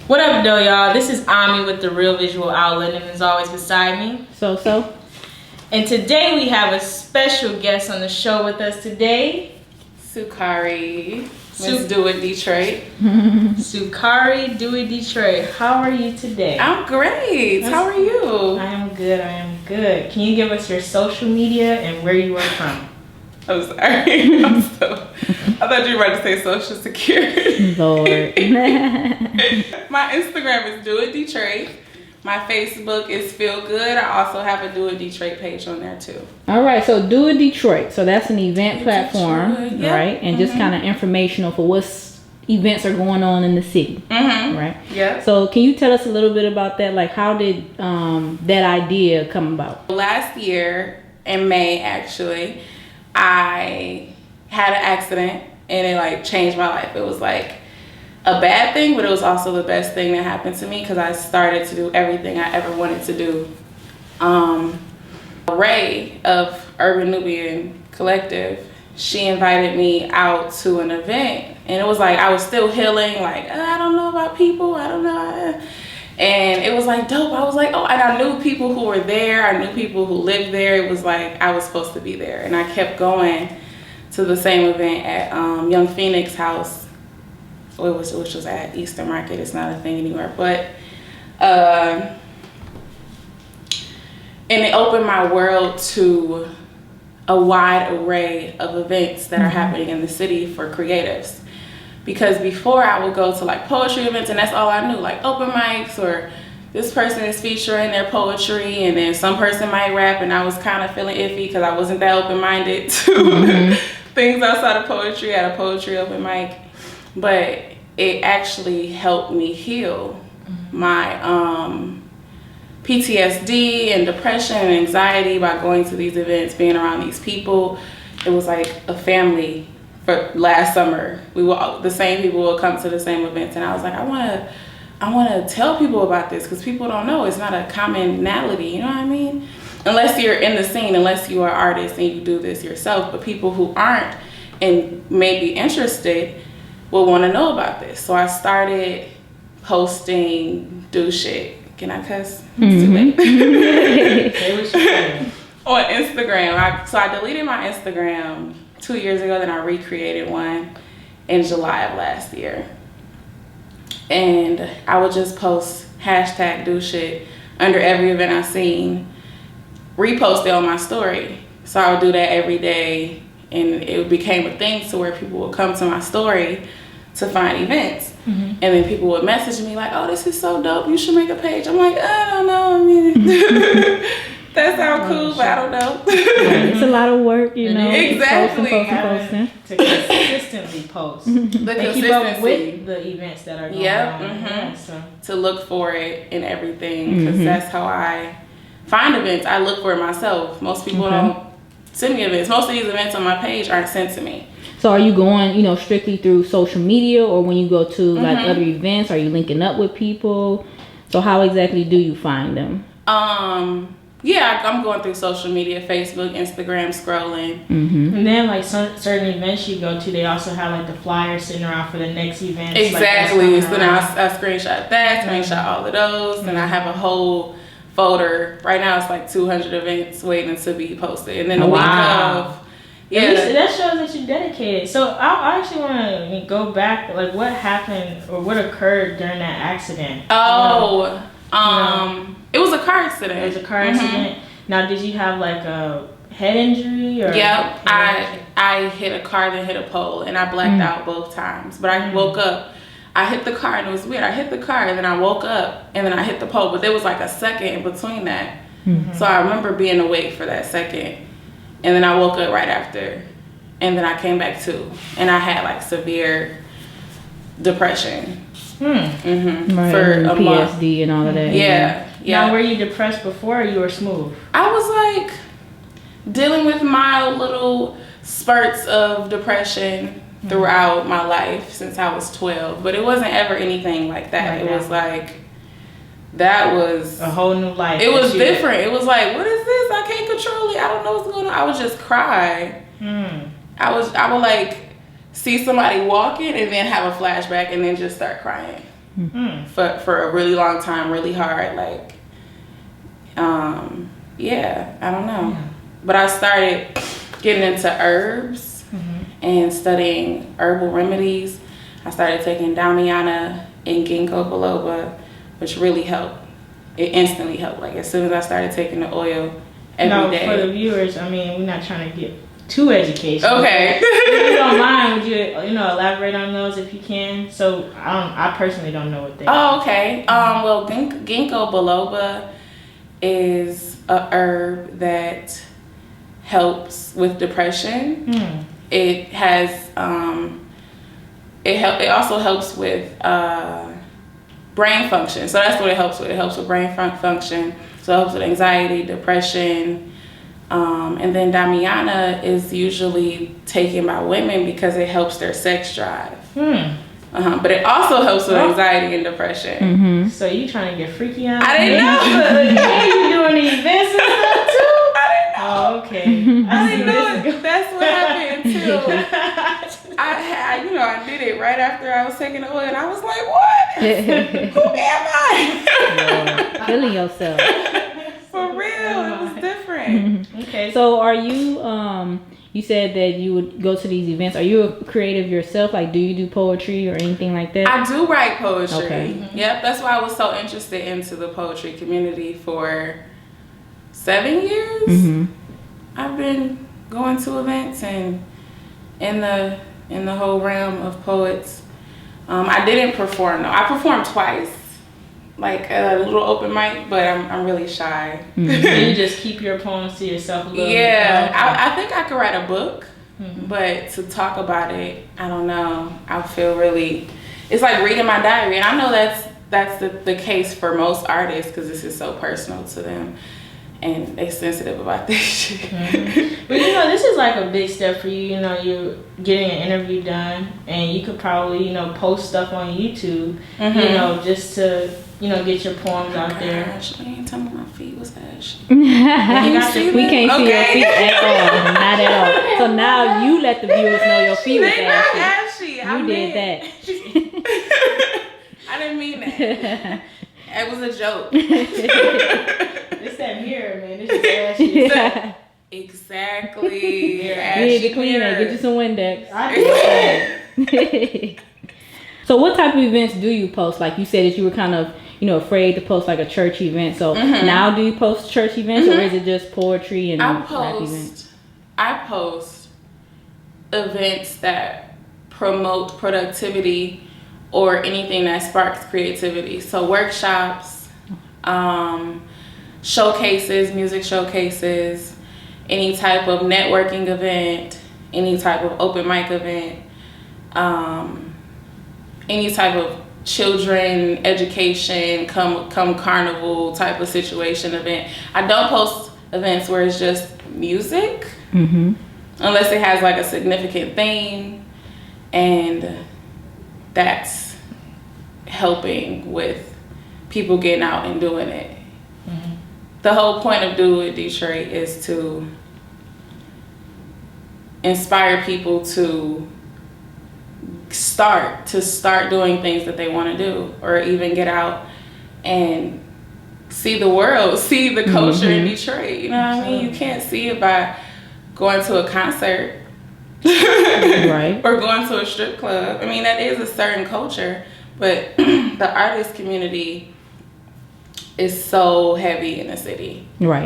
What up, though, y'all? This is Ami with The Real Visual Outlet, and as always, beside me, So. And today we have a special guest on the show with us today, Sukari, Miss DoItDetroit. Sukari DoItDetroit. How are you today? I'm great. How are you? I am good. Can you give us your social media and where you are from? I'm sorry. I thought you were about to say Social Security. Lord. My Instagram is DoItDetroit. My Facebook is Feel Good. I also have a DoItDetroit page on there too. All right, so DoItDetroit. So that's an event platform, yep. right? And just kind of informational for what events are going on in the city, right? Yeah. So can you tell us a little bit about that? Like, how did that idea come about? Last year in May, actually, I had an accident and it like changed my life. It was like a bad thing, but it was also the best thing that happened to me because I started to do everything I ever wanted to do. Ray of Urban Nubian Collective, she invited me out to an event, and it was like I was still healing, like I don't know about people, I don't know. And it was like dope. I was like, oh, and I knew people who were there. I knew people who lived there. It was like I was supposed to be there. And I kept going to the same event at Young Phoenix House, which was at Eastern Market. It's not a thing anymore. But, and it opened my world to a wide array of events that are happening in the city for creatives. Because before I would go to like poetry events and that's all I knew, like open mics or this person is featuring their poetry and then some person might rap, and I was kind of feeling iffy because I wasn't that open-minded to things outside of poetry at a poetry open mic. But it actually helped me heal my PTSD and depression and anxiety by going to these events, being around these people. It was like a family. For last summer, the same people will come to the same events, and I was like, I want to tell people about this because people don't know. It's not a commonality, you know what I mean? Unless you're in the scene, unless you are an artist and you do this yourself. But people who aren't and may be interested will want to know about this. So I started posting do shit. Can I cuss? It's too late. On Instagram. So I deleted my Instagram 2 years ago, then I recreated one in July of last year. And I would just post hashtag do shit under every event I seen, repost it on my story. So I would do that every day, and it became a thing to where people would come to my story to find events. And then people would message me like, oh, this is so dope, you should make a page. I'm like, I don't know, I mean, that sounds cool, but I don't know. It's a lot of work, you know. Exactly. Posting. To consistently post. The keep up with the events that are going on. Yeah, so. To look for it and everything, because that's how I find events. I look for it myself. Most people don't send me events. Most of these events on my page aren't sent to me. So are you going, strictly through social media, or when you go to like other events, are you linking up with people? So how exactly do you find them? Yeah, I'm going through social media, Facebook, Instagram, scrolling. And then like certain events you go to, they also have like the flyers sitting around for the next event. Exactly. Like, so now I screenshot that, screenshot all of those, and I have a whole folder. Right now it's like 200 events waiting to be posted. And then the week of... Yeah, that shows that you're dedicated. So I actually want to go back, like what happened or what occurred during that accident? It was a car accident. It was a car accident. Now, did you have like a head injury? Or yep, I hit a car, then hit a pole, and I blacked out both times. But I woke up. I hit the car, and it was weird. I hit the car, and then I woke up, and then I hit the pole. But there was like a second in between that. So I remember being awake for that second. And then I woke up right after, and then I came back to, and I had like severe depression For a month. PSD and all of that. Yeah. Now, were you depressed before, or you were smooth? I was like dealing with mild little spurts of depression throughout my life since I was 12, but it wasn't ever anything like that. It was like, that was a whole new life. It was different. It was like, what is this? I can't control it. I don't know what's going on. I would just cry. I would like see somebody walking and then have a flashback and then just start crying. for a really long time, really hard. Like, yeah, I don't know. Yeah. But I started getting into herbs and studying herbal remedies. I started taking Damiana and Ginkgo biloba, which really helped. It instantly helped. Like, as soon as I started taking the oil every day. For the viewers, I mean, we're not trying to get too educational. Okay. If you don't mind, would you elaborate on those if you can? So I personally don't know what they are. Oh, okay. Well, Ginkgo biloba is a herb that helps with depression. It has it also helps with brain function. So that's what it helps with. It helps with brain function. So it helps with anxiety, depression. And then Damiana is usually taken by women because it helps their sex drive. But it also helps with anxiety and depression. So you trying to get freaky on me? I didn't know. You doing the events and stuff too? I didn't know. Oh, okay. I didn't know. That's what happened too. I did it right after I was taking the oil, and I was like, what? Who am I? Lord, feeling yourself. For real, it was different. Okay. So are you, you said that you would go to these events. Are you a creative yourself? Like, do you do poetry or anything like that? I do write poetry. Okay. Yep, that's why I was so interested into the poetry community for 7 years. I've been going to events and in the whole realm of poets. I didn't perform though. I performed twice, like a little open mic, but I'm really shy. So you just keep your poems to yourself a little bit? Yeah, I think I could write a book, but to talk about it, I don't know. I feel really, it's like reading my diary. And I know that's the case for most artists because this is so personal to them. And they sensitive about this shit. But this is like a big step for you. You're getting an interview done, and you could probably post stuff on YouTube. Just to get your poems out there. Gosh, you ain't tell me my feet was ashy. We can't see your feet at all, not at all. So now you let the viewers know your feet was ashy. You did that. I didn't mean that. It was a joke. It's that mirror, man. This is ashy. Exactly. You need to clean it. Get you some Windex. So what type of events do you post? Like you said that you were kind of, afraid to post like a church event. So now do you post church events or is it just poetry and events? I post events that promote productivity or anything that sparks creativity. So workshops, showcases, music showcases, any type of networking event, any type of open mic event, any type of children education, come carnival type of situation event. I don't post events where it's just music, unless it has like a significant theme, and that's helping with people getting out and doing it. The whole point of DoItDetroit is to inspire people to start doing things that they want to do, or even get out and see the world, see the culture in Detroit. You know what I mean? You can't see it by going to a concert right, or going to a strip club. I mean, that is a certain culture, but the artist community is so heavy in the city. Right.